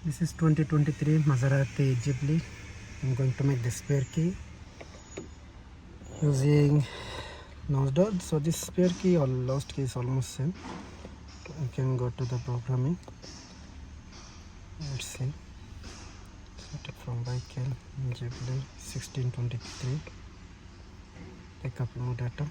This is 2023 Maserati Ghibli. I'm going to make the spare key using Lonsdor. So this spare key or lost key is almost same. I can go to the programming. Let's see. Set up from vehicle Ghibli 1623. Pick up new data.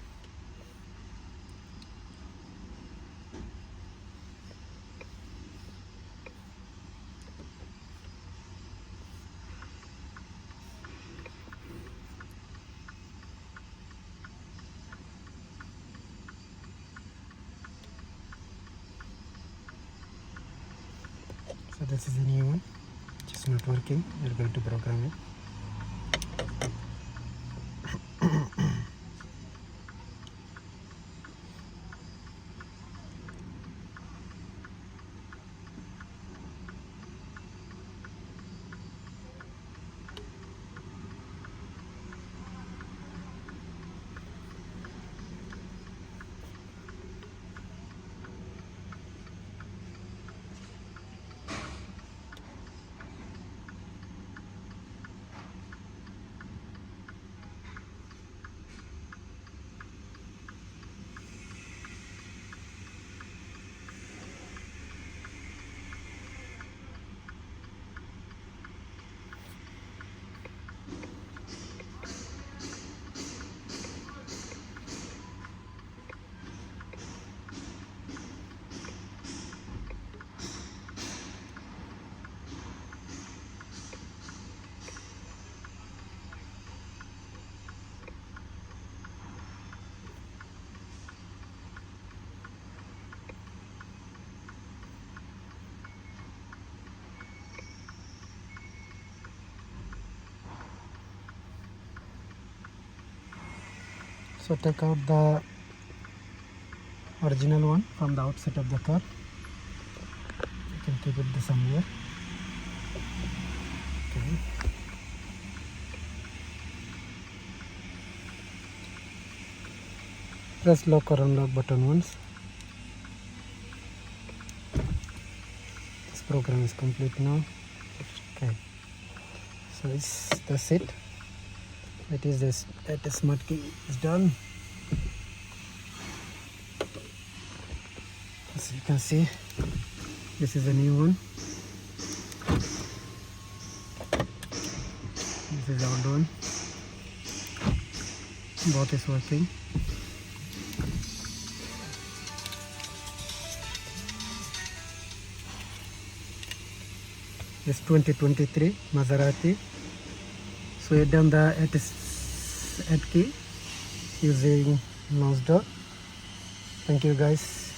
So this is the new one, which is not working. We're going to program it. So take out the original one from the outside of the car. You can keep it somewhere. Okay. Press lock or unlock button once. This program is complete now. Okay. So that's it. It is this. That smart key is done. As you can see, this is a new one. This is the old one. Both is working. This 2023 Maserati. So we have done the add key using Lonsdor. Thank you guys.